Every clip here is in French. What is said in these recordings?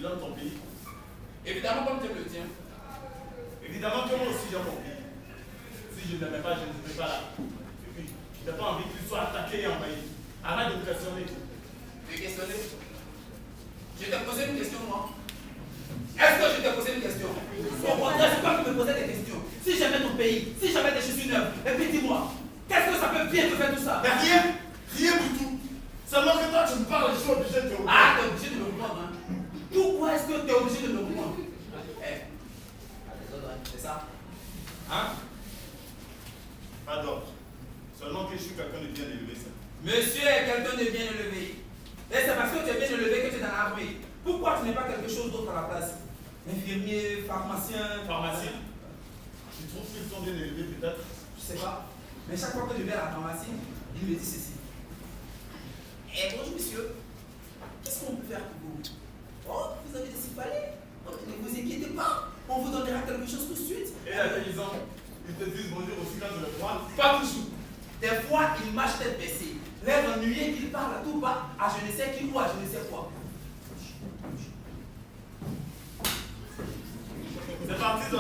tu aimes ton pays. Évidemment comme tu aimes le tien. Évidemment que moi aussi j'aime mon pays. Si je ne l'aimais pas, je ne serais pas là. Et puis, je n'ai pas envie qu'il soit attaqué et envahi. Arrête de me questionner. Tu es questionné? Je t'ai posé une question, moi. Est-ce que je t'ai posé une question? Au contraire, c'est toi qui me posais des questions. Si j'aimais ton pays, si j'avais des chaussures neuves, et puis dis-moi, qu'est-ce que ça peut bien te faire tout ça? Mais rien, rien du tout. Seulement que toi, tu me parles, je suis obligé de te répondre. Ah, t'es obligé de me répondre, hein? Pourquoi est-ce que t'es obligé de me répondre? C'est ça? Hein? Pas d'ordre. Seulement que je suis quelqu'un de bien élevé, ça. Monsieur est quelqu'un de bien élevé. Et c'est parce que tu es bien élevé que tu es dans l'armée. Pourquoi tu n'es pas quelque chose d'autre à la place? Infirmier, pharmacien. Pharmacien? Tu trouves qu'ils sont bien élevés, peut-être? Je sais pas. Mais chaque fois que je vais à la pharmacie, il me dit ceci. Eh bonjour monsieur, qu'est-ce qu'on peut faire pour vous? Oh, vous avez des céphalées. Oh, ne vous inquiétez pas, on vous donnera quelque chose tout de suite. Et la paysan, ils te disent bonjour aussi quand je le vois. Pas toujours. Des fois, il marche tête baissée. L'air ennuyé qu'il parle à tout bas, à je ne sais qui ou à je ne sais quoi. C'est parce qu'ils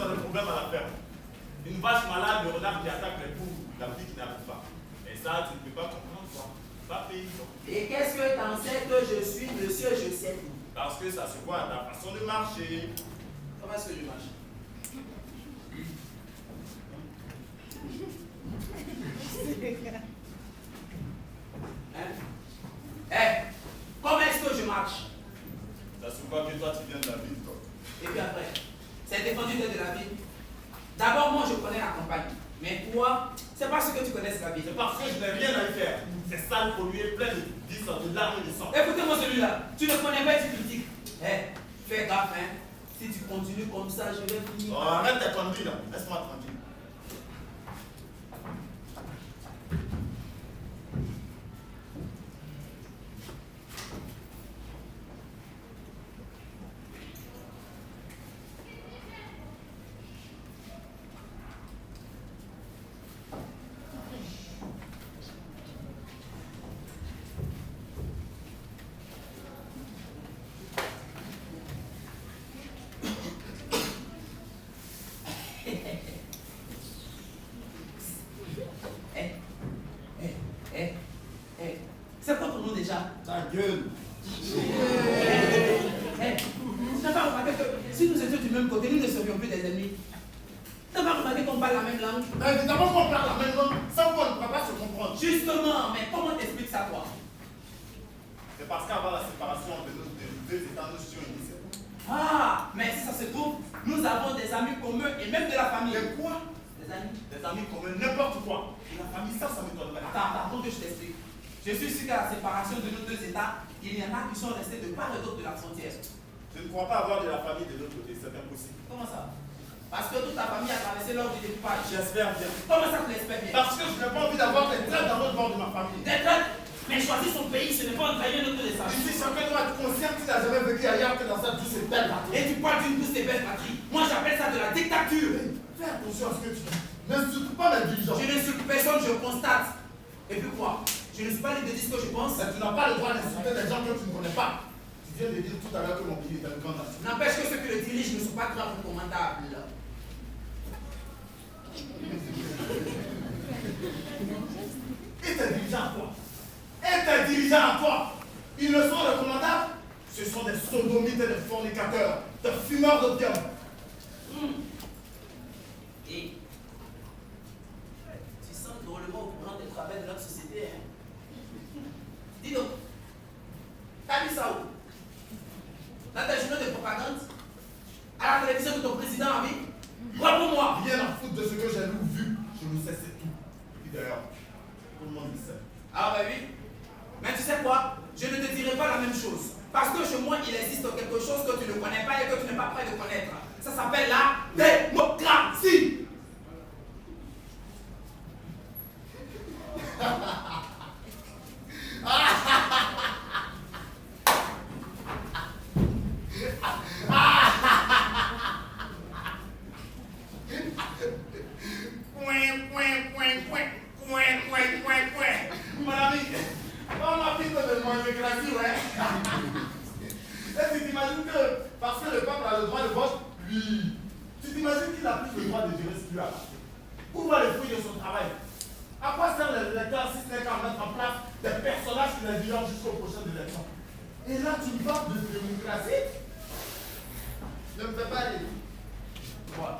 ont des problèmes à la ferme. Une vache malade, le renard qui attaque les poules, la vie qui n'arrive pas. Et ça, tu ne peux pas comprendre, quoi. Pas paysan. Et qu'est-ce que t'en sais que je suis monsieur, je sais tout? Parce que ça se voit à ta façon de marcher. Comment est-ce que je marche? Hein? Eh, comment est-ce que je marche? Ça se voit que toi, tu viens de la ville, toi. Et puis après, c'est défendu de la ville. D'abord, moi, je connais la campagne. Mais toi, c'est parce que tu connais la ville. C'est parce que je n'ai rien à y faire. C'est sale, pollué, plein de larmes et de sang. Écoutez-moi celui-là. Tu ne connais pas et tu critiques. Eh, fais gaffe, hein. Si tu continues comme ça, je vais finir. Oh, arrête tes conneries, là. Laisse-moi tranquille. C'est quoi ton nom déjà? Ta gueule. Tu n'as pas remarqué que si nous étions du même côté, nous ne serions plus des ennemis. Tu n'as pas remarqué qu'on parle la même langue? Évidemment qu'on parle la même langue, sans quoi on ne peut pas se comprendre. Justement, mais comment t'expliques ça, toi? C'est parce qu'avant la séparation entre nos deux États, nous étions unis. Ah, mais si ça se trouve, nous avons des amis communs et même de la famille. Mais quoi? Des amis? Des amis communs, n'importe quoi. Et la famille, ça m'étonnerait. Attends, que je t'explique. Je suis sûr qu'à la séparation de nos deux États, il y en a qui sont restés de part et d'autre de la frontière. Je ne crois pas avoir de la famille de l'autre côté, c'est impossible. Comment ça? Parce que toute ta famille a traversé lors du découpage. J'espère bien. Comment ça, tu l'espères bien? Parce que je n'ai pas envie d'avoir des traites dans l'autre bord de ma famille. Des traites? Mais choisir son pays, ce n'est pas entrahir notre descendance. Ici, chacun doit être conscient qu'il n'a jamais vécu ailleurs que dans cette douce et belle patrie. Et tu parles d'une douce et belle patrie. Moi, j'appelle ça de la dictature. Fais attention à ce que tu dis. N'insulte pas mes dirigeants. Je n'insulte personne, je constate. Et puis quoi? Je ne suis pas libre de dire ce que je pense. Mais tu n'as pas le droit d'insulter des gens que tu ne connais pas. Tu viens de dire tout à l'heure que mon pays est un grand nation. N'empêche que ceux qui le dirigent ne sont pas grands recommandables. Et tes dirigeants à toi? Et tes dirigeants à toi? Ils ne sont recommandables? Ce sont des sodomites et des fornicateurs, des fumeurs d'opium. Et tu sens drôlement au courant des travers de notre société, hein? Dis donc, t'as vu ça où? Dans tes journaux de propagande? À la télévision de ton président, ami? Réponds-moi! Rien à foutre de ce que j'ai lu ou vu. Je le sais, c'est tout. Et puis d'ailleurs, tout le monde le sait. Ah bah oui. Mais tu sais quoi? Je ne te dirai pas la même chose. Parce que chez moi, il existe quelque chose que tu ne connais pas et que tu n'es pas prêt de connaître. Ça s'appelle la démocratie. Mon ami, on m'a dit de démocratie, ouais. Et tu t'imagines que, parce que le peuple a le droit de vote, lui, tu t'imagines qu'il a plus le droit de gérer ce qu'il a passé. Où va les fruits de son travail? À quoi sert les électeurs si ce n'est qu'à mettre en place des personnages qui les dirigent jusqu'aux prochaines élections? Et là, tu me parles de démocratie? Ne me fais pas aller. Voilà.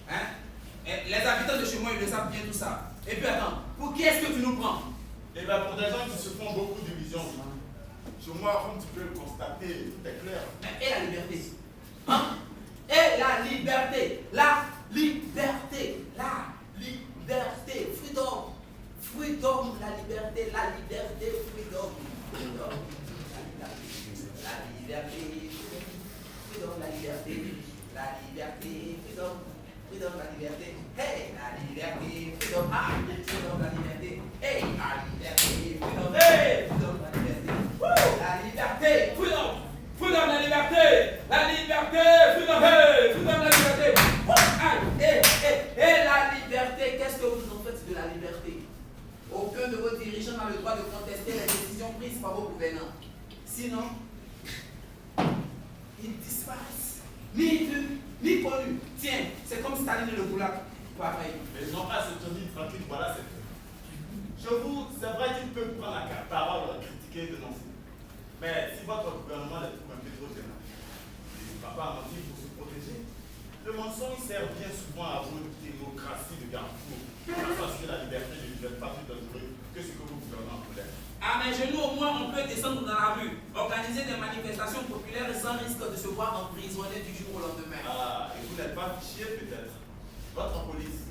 Hein? Et les habitants de chez moi, ils le savent bien tout ça. Et puis attends, pour qui est-ce que tu nous prends? Eh bien, pour des gens qui se font beaucoup de divisions. Chez moi, comme tu peux le constater, tout est clair. Et la liberté? Hein? Et la liberté? La liberté? La liberté? Freedom! Freedom, la liberté, freedom. Freedom. La liberté, freedom, la liberté. La liberté, freedom. Freedom, la liberté. Hey, la liberté, freedom. Ah, freedom, la liberté. Hey, la liberté, freedom. Hey, freedom, la liberté. Woo! La liberté, freedom. Freedom, la liberté. La liberté, freedom. Hey, freedom, la liberté. Et la liberté, qu'est-ce que vous en faites de la liberté? Aucun de vos dirigeants n'a le droit de contester les décisions prises par vos gouvernants. Sinon, ils disparaissent. Ni vus, ni connus. Tiens, c'est comme Staline et le Goulag. Pareil. Mais ils n'ont pas se tenir tranquille, voilà, c'est tout. Je vous, c'est vrai qu'ils peuvent prendre la parole, critiquer, dénoncer. Mais si votre gouvernement les trouve un peu trop gênants, il ne va pas mentir pour se protéger. Le mensonge sert bien souvent à vos démocraties de garde-fou. Parce que la liberté ne devient pas plus dangereuse que ce que vos gouvernements voulaient. À mes genoux, au moins, on peut descendre dans la rue, organiser des manifestations populaires sans risque de se voir emprisonné du jour au lendemain. Ah, et vous n'êtes pas fiché peut-être. Votre police,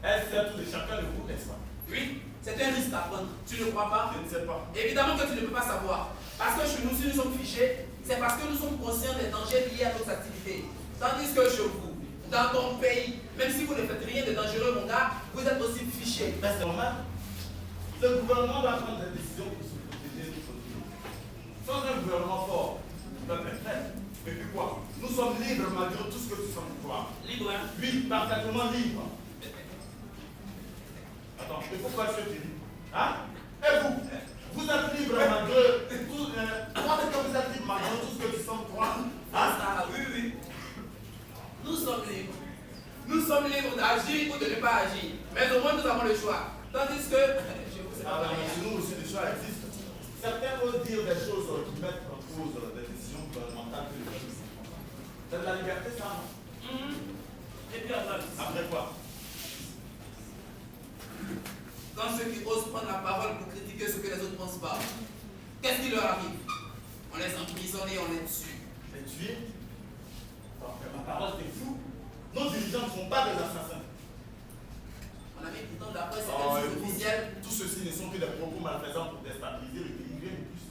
elle sert tout de chacun de vous, n'est-ce pas? Oui, c'est un risque à prendre. Tu ne crois pas? Je ne sais pas. Évidemment que tu ne peux pas savoir. Parce que chez nous, si nous sommes fichés, c'est parce que nous sommes conscients des dangers liés à nos activités. Tandis que chez vous, dans ton pays, même si vous ne faites rien de dangereux, mon gars, vous êtes aussi fichés. Mais c'est normal. Le gouvernement doit prendre des décisions pour se protéger de choses. Sans un gouvernement fort, le peuple est faible. Et puis quoi? Nous sommes libres malgré tout ce que tu sembles croire. Libre, hein? Oui, parfaitement libres. Attends, et pourquoi est-ce que tu dis? Hein? Et vous? Vous êtes libre malgré tout. Comment est-ce que vous êtes libre malgré tout ce que tu sembles croire? Hein? Ah, oui, oui. Nous sommes libres. Nous sommes libres d'agir ou de ne pas agir. Mais au moins, nous avons le choix. Tandis que. Je vous sais Ah, pas. mais chez nous aussi, les choix existent. Certains osent dire des choses qui mettent en cause des décisions gouvernementales que les gens ne font pas. C'est de la liberté, ça, non? Et puis après. Après quoi? Quand ceux qui osent prendre la parole pour critiquer ce que les autres ne pensent pas, qu'est-ce qui leur arrive? On les emprisonne et on les tue. Les tuer? Ma parole, t'es fou. Nos dirigeants ne sont pas des assassins. Mon ami, pourtant, d'après certaines sources officielles, tout ceci ne sont que des propos malfaisants pour déstabiliser le pays, rien de plus.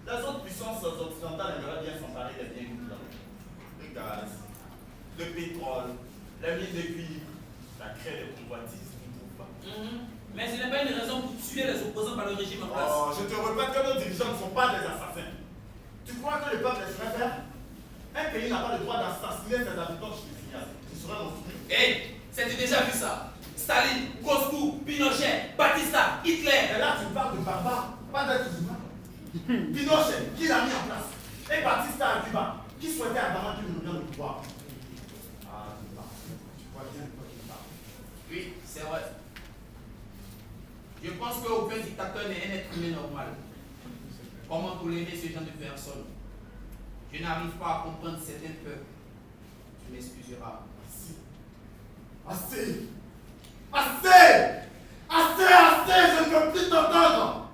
Les autres puissances occidentales aimeraient bien s'emparer des biens culturels. Le gaz, le pétrole, les mines de cuivre, ça crée des convoitises, tu ne trouves pas? Mais ce n'est pas une raison pour tuer les opposants par le régime en place. Oh, je te répète que nos dirigeants ne sont pas des assassins. Tu crois que le peuple laisserait faire? Un pays n'a pas le droit d'assassiner ses habitants, je te signale. Tu serais monstrueux. Hé, c'est déjà vu ça? Staline, Moscou, Pinochet, Batista, Hitler. Mais là, tu parles de barbares, pas d'êtres humains. Pinochet, qui l'a mis en place? Et Batista à Cuba, qui souhaitait ardemment qu'il revienne au pouvoir? Ah, tu vois bien de quoi tu parles. Oui, c'est vrai. Je pense qu'aucun dictateur n'est un être humain normal. Comment tolérer ce genre de personnes? Je n'arrive pas à comprendre certains peuples. Tu m'excuseras. Assez! Assez! Assez! Assez! Je ne veux plus t'entendre!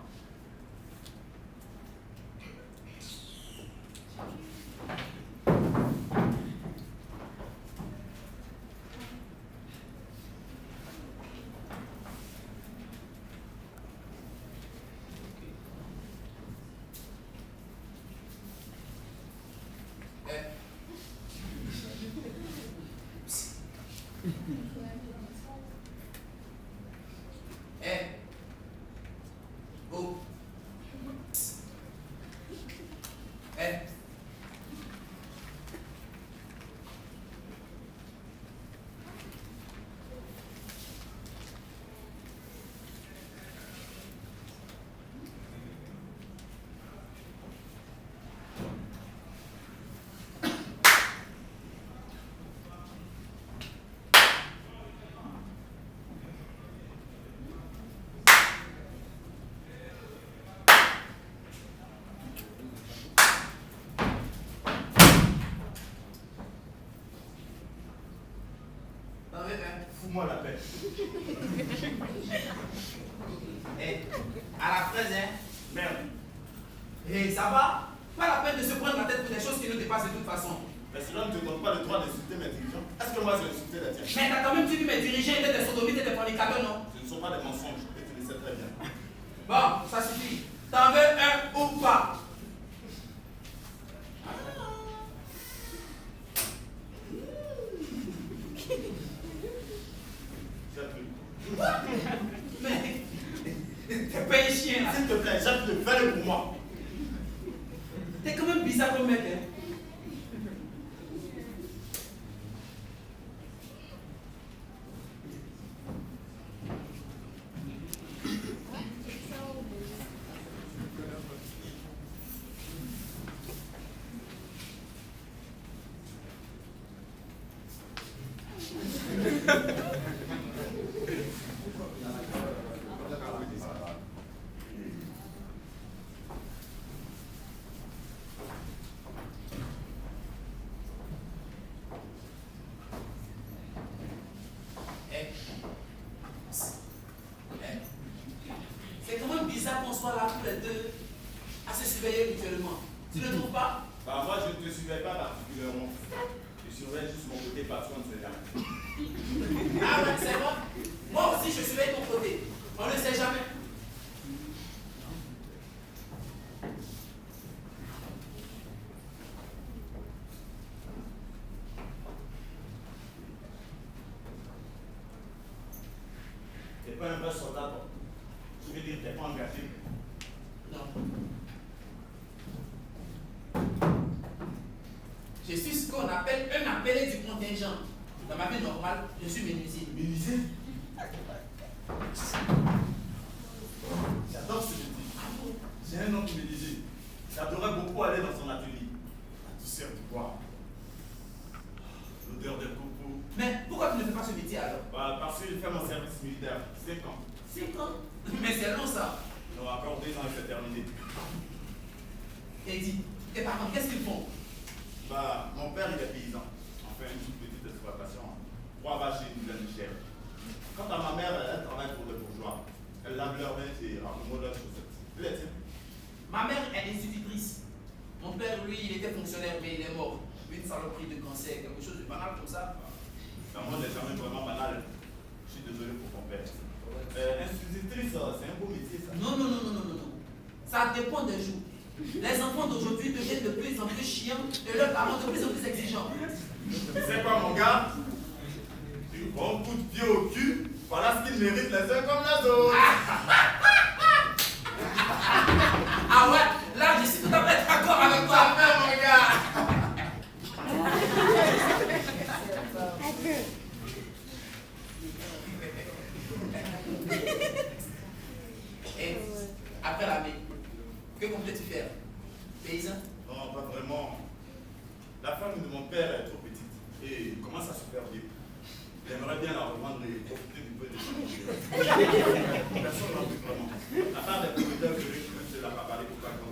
fous-moi la paix. Eh, à la fraise, hein? Merde. Eh, ça va? Pas la peine de se prendre la tête pour des choses qui nous dépassent de toute façon. Mais cela ne te donne pas le droit d'insulter mes dirigeants. Est-ce que moi j'ai insulté la tienne? Mais t'as quand même dit que mes dirigeants étaient des sodomites et des fornicateurs, non? Ce ne sont pas des mensonges, et tu le sais très bien. Bon, ça suffit. T'en veux un ou pas? Mais, t'es pas un chien là. S'il te plaît, Jacques, fais-le pour moi. T'es quand même bizarre comme mec, hein. C'est quand même bizarre qu'on soit là tous les deux à se surveiller mutuellement. Tu ne trouves pas? Bah moi je ne te surveille pas particulièrement. Je surveille juste mon côté patron de ce jamais. Ah ouais, c'est vrai. Moi aussi je surveille ton côté. On ne sait jamais. T'es pas un vrai soldat, toi. Je veux dire, t'es pas engagé. Non. Je suis ce qu'on appelle un appelé du contingent. Dans ma vie normale, je suis menuisier. Menuisier? J'adore ce métier. J'ai un oncle menuisier. J'adorais beaucoup aller dans son atelier. La douceur du bois. L'odeur des copeaux. Mais pourquoi tu ne fais pas ce métier alors? Bah, parce que j'ai fait mon service militaire. 5 ans. 5 ans? Mais c'est long ça. Non, encore 2 ans et c'est terminé. Et dis, tes parents, qu'est-ce qu'ils font? Bah, mon père il est paysan. Enfin, une toute petite exploitation. 3 vaches et une laine chère. Quant à ma mère, elle travaille pour les bourgeois. Elle lave leur linge et accommode leurs chaussettes. Tu les tiens? Ma mère est institutrice. Mon père, lui, il était fonctionnaire, mais il est mort. Une saloperie de cancer, quelque chose de banal comme ça. Le monde n'est jamais vraiment banal. Je suis désolé pour ton père. Institutrice, c'est un beau métier ça. Non, non, non, non, non, non, non. Ça dépend des jours. Les enfants d'aujourd'hui deviennent de plus en plus chiants et leurs parents de plus en plus exigeants. Tu sais quoi mon gars? Du bon coup de pied au cul, voilà ce qu'ils méritent les uns comme les autres. Ah ouais, là je suis tout à fait d'accord avec toi. Mon gars. Et après l'armée, que comptes-tu faire? Paysan? Non, pas vraiment. La femme de mon père est trop petite et il commence à se faire vieux. J'aimerais bien la revendre et profiter du peu de temps. Personne n'en veut vraiment. À part des propriétaires de riches, même si la pas parlé pour pas qu'on.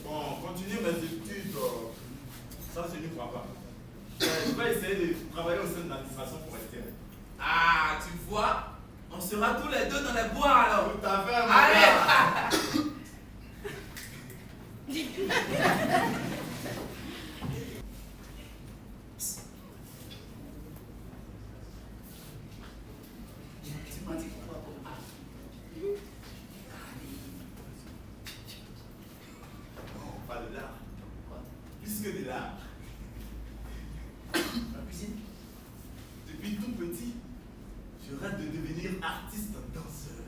Bon, continuer mes études, ça je n'y crois pas. Je vais essayer de travailler au sein de l'administration forestière. Ah, tu vois, on sera tous les deux dans les bois alors. Tout à fait, mon Allez! gars. Tu m'as dit pourquoi pour A. Non, pas de l'art. Plus que de l'art. La cuisine? Depuis tout petit, je rêve de devenir artiste danseur.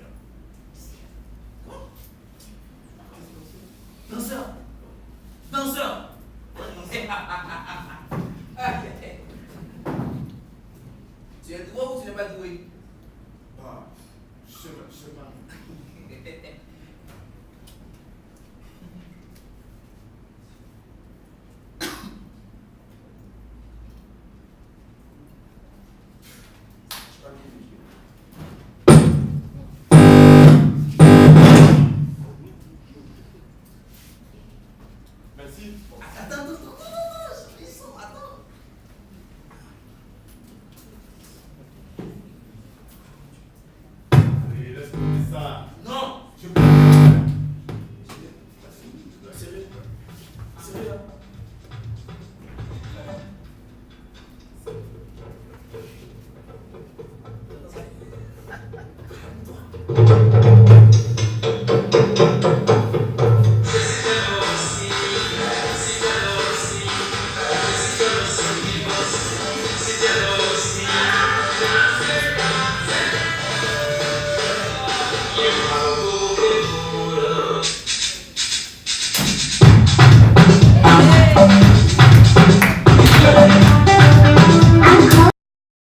Quoi? Danseur? Danseur? Tu es doué ou tu n'es pas doué? Ah, je sais pas. Merci. Attends, attends, attends, attends, attends, attends.